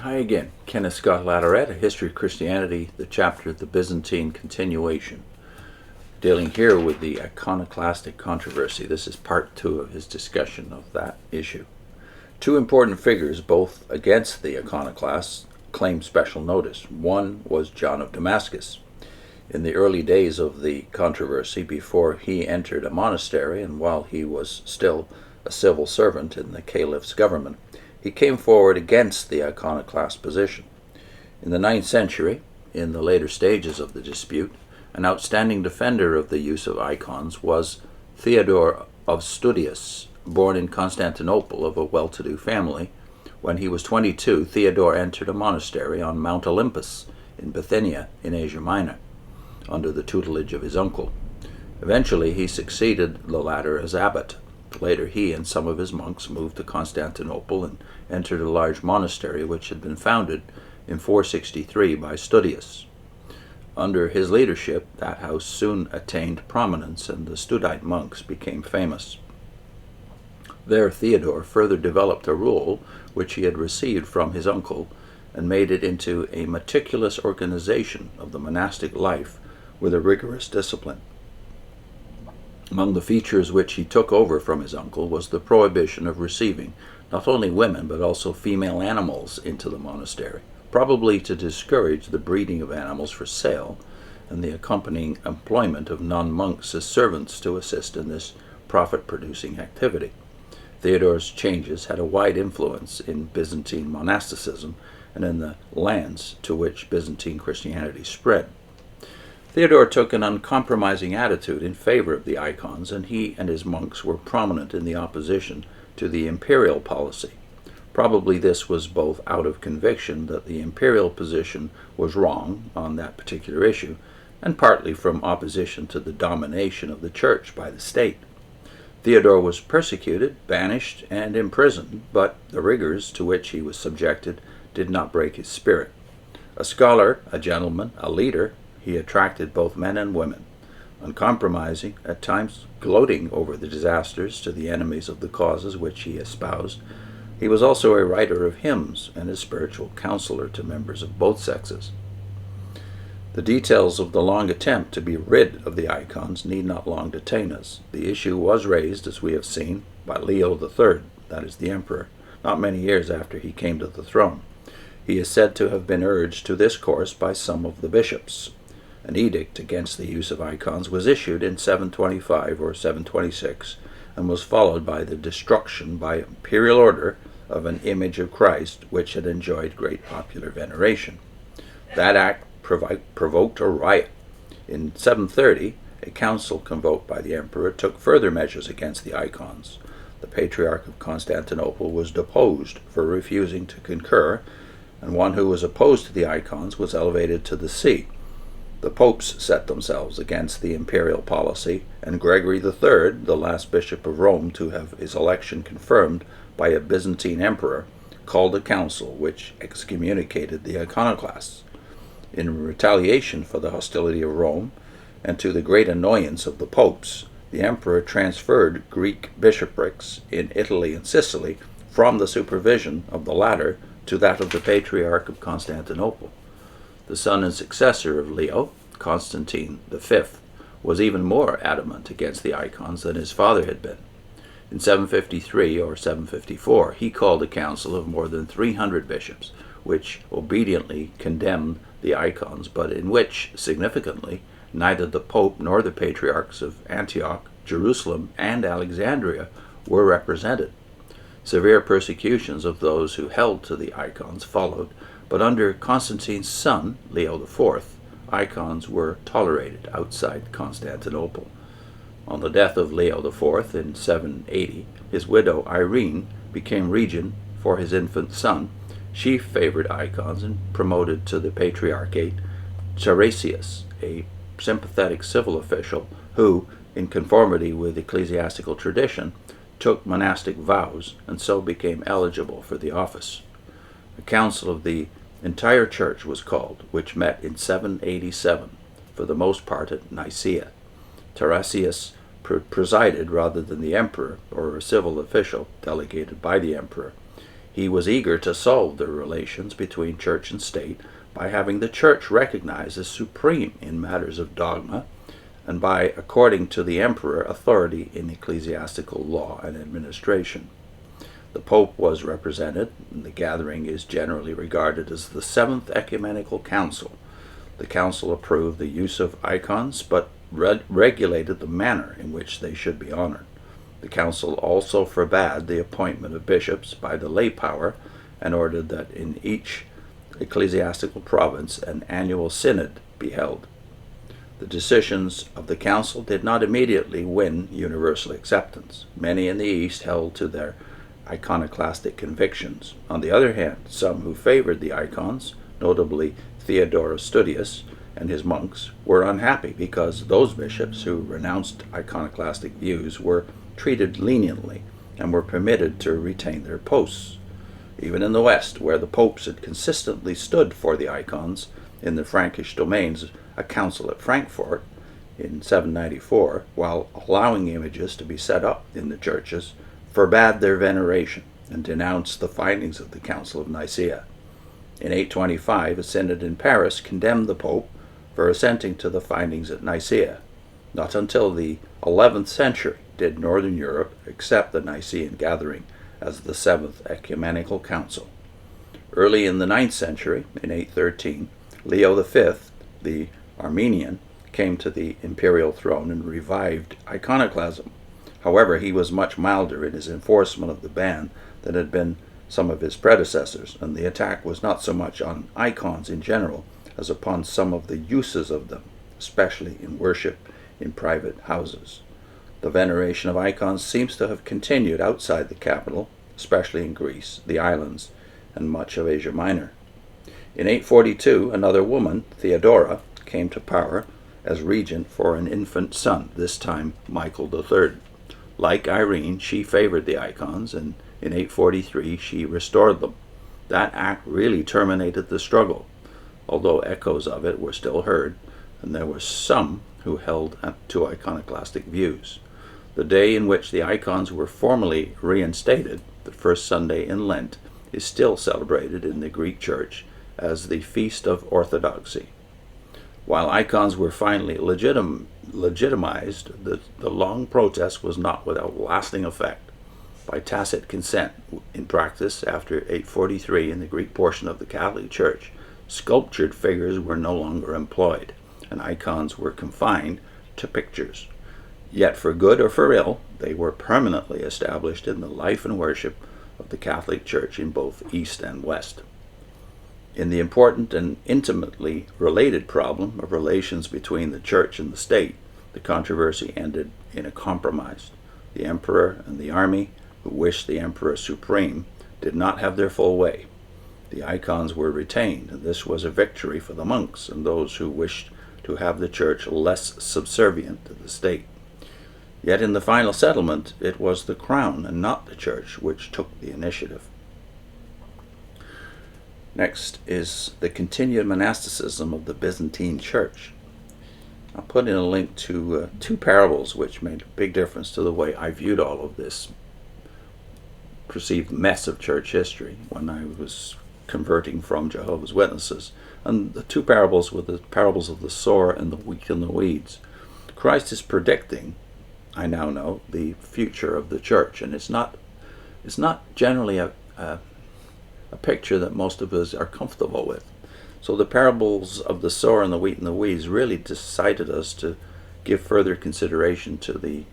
Hi again. Kenneth Scott Latourette, A History of Christianity, the chapter The Byzantine Continuation. Dealing here with the iconoclastic controversy. This is part 2 of his discussion of that issue. Two important figures, both against the iconoclasts, claimed special notice. One was John of Damascus. In the early days of the controversy, before he entered a monastery and while he was still a civil servant in the caliph's government, he came forward against the iconoclast position. In the 9th century, in the later stages of the dispute, an outstanding defender of the use of icons was Theodore of Studius, born in Constantinople of a well-to-do family. When he was 22, Theodore entered a monastery on Mount Olympus in Bithynia in Asia Minor, under the tutelage of his uncle. Eventually, he succeeded the latter as abbot. Later, he and some of his monks moved to Constantinople and entered a large monastery which had been founded in 463 by Studius. Under his leadership, that house soon attained prominence and the Studite monks became famous. There, Theodore further developed a rule which he had received from his uncle and made it into a meticulous organization of the monastic life with a rigorous discipline. Among the features which he took over from his uncle was the prohibition of receiving not only women but also female animals into the monastery, probably to discourage the breeding of animals for sale and the accompanying employment of non-monks as servants to assist in this profit-producing activity. Theodore's changes had a wide influence in Byzantine monasticism and in the lands to which Byzantine Christianity spread. Theodore took an uncompromising attitude in favor of the icons, and he and his monks were prominent in the opposition to the imperial policy. Probably this was both out of conviction that the imperial position was wrong on that particular issue, and partly from opposition to the domination of the church by the state. Theodore was persecuted, banished, and imprisoned, but the rigors to which he was subjected did not break his spirit. A scholar, a gentleman, a leader, he attracted both men and women, uncompromising, at times gloating over the disasters to the enemies of the causes which he espoused. He was also a writer of hymns and a spiritual counselor to members of both sexes. The details of the long attempt to be rid of the icons need not long detain us. The issue was raised, as we have seen, by Leo III, that is the emperor, not many years after he came to the throne. He is said to have been urged to this course by some of the bishops. An edict against the use of icons was issued in 725 or 726 and was followed by the destruction by imperial order of an image of Christ which had enjoyed great popular veneration. That act provoked a riot. In 730, a council convoked by the emperor took further measures against the icons. The Patriarch of Constantinople was deposed for refusing to concur, and one who was opposed to the icons was elevated to the see. The popes set themselves against the imperial policy, and Gregory III, the last bishop of Rome to have his election confirmed by a Byzantine emperor, called a council which excommunicated the iconoclasts. In retaliation for the hostility of Rome, and to the great annoyance of the popes, the emperor transferred Greek bishoprics in Italy and Sicily from the supervision of the latter to that of the Patriarch of Constantinople. The son and successor of Leo, Constantine V, was even more adamant against the icons than his father had been. In 753 or 754, he called a council of more than 300 bishops, which obediently condemned the icons, but in which, significantly, neither the Pope nor the Patriarchs of Antioch, Jerusalem, and Alexandria were represented. Severe persecutions of those who held to the icons followed, but under Constantine's son, Leo IV, icons were tolerated outside Constantinople. On the death of Leo IV in 780, his widow Irene became regent for his infant son. She favored icons and promoted to the patriarchate Tarasius, a sympathetic civil official who, in conformity with ecclesiastical tradition, took monastic vows and so became eligible for the office. A council of the entire church was called, which met in 787, for the most part at Nicaea. Tarasius presided rather than the emperor or a civil official delegated by the emperor. He was eager to solve the relations between church and state by having the church recognized as supreme in matters of dogma and by according to the emperor authority in ecclesiastical law and administration. The Pope was represented, and the gathering is generally regarded as the Seventh Ecumenical Council. The council approved the use of icons, but regulated the manner in which they should be honored. The council also forbade the appointment of bishops by the lay power and ordered that in each ecclesiastical province an annual synod be held. The decisions of the council did not immediately win universal acceptance. Many in the East held to their iconoclastic convictions. On the other hand, some who favored the icons, notably Theodorus Studius and his monks, were unhappy because those bishops who renounced iconoclastic views were treated leniently and were permitted to retain their posts. Even in the West, where the popes had consistently stood for the icons, in the Frankish domains, a council at Frankfurt in 794, while allowing images to be set up in the churches, forbade their veneration and denounced the findings of the Council of Nicaea. In 825, a synod in Paris condemned the Pope for assenting to the findings at Nicaea. Not until the 11th century did Northern Europe accept the Nicene gathering as the Seventh Ecumenical Council. Early in the 9th century, in 813, Leo V, the Armenian, came to the imperial throne and revived iconoclasm. However, he was much milder in his enforcement of the ban than had been some of his predecessors, and the attack was not so much on icons in general as upon some of the uses of them, especially in worship in private houses. The veneration of icons seems to have continued outside the capital, especially in Greece, the islands, and much of Asia Minor. In 842, another woman, Theodora, came to power as regent for an infant son, this time Michael III. Like Irene, she favored the icons, and in 843 she restored them. That act really terminated the struggle, although echoes of it were still heard, and there were some who held to iconoclastic views. The day in which the icons were formally reinstated, the first Sunday in Lent, is still celebrated in the Greek Church as the Feast of Orthodoxy. While icons were finally legitimized, the long protest was not without lasting effect. By tacit consent, in practice, after 843 in the Greek portion of the Catholic Church, sculptured figures were no longer employed, and icons were confined to pictures. Yet for good or for ill, they were permanently established in the life and worship of the Catholic Church in both East and West. In the important and intimately related problem of relations between the Church and the state, the controversy ended in a compromise. The emperor and the army, who wished the emperor supreme, did not have their full way. The icons were retained, and this was a victory for the monks and those who wished to have the Church less subservient to the state. Yet in the final settlement, it was the crown and not the Church which took the initiative. Next is the continued monasticism of the Byzantine Church. I'll put in a link to two parables which made a big difference to the way I viewed all of this perceived mess of church history when I was converting from Jehovah's Witnesses. And the two parables were the parables of the sower and the wheat and the weeds. Christ is predicting, I now know, the future of the church, and it's not generally a picture that most of us are comfortable with. So the parables of the sower and the wheat and the weeds really decided us to give further consideration to the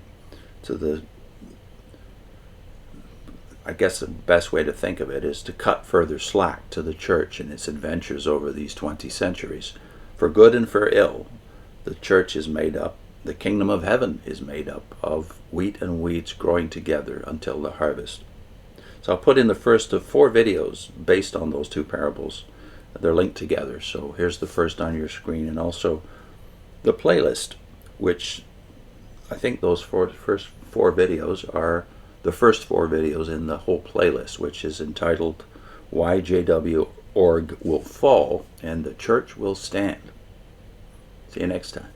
I guess the best way to think of it is to cut further slack to the church in its adventures over these 20 centuries. For good and for ill, the church is made up, the kingdom of heaven is made up of wheat and weeds growing together until the harvest. So I'll put in the first of 4 videos based on those two parables. They're linked together. So here's the first on your screen, and also the playlist, which I think those first 4 videos are the first 4 videos in the whole playlist, which is entitled Why JW Org Will Fall and the Church Will Stand. See you next time.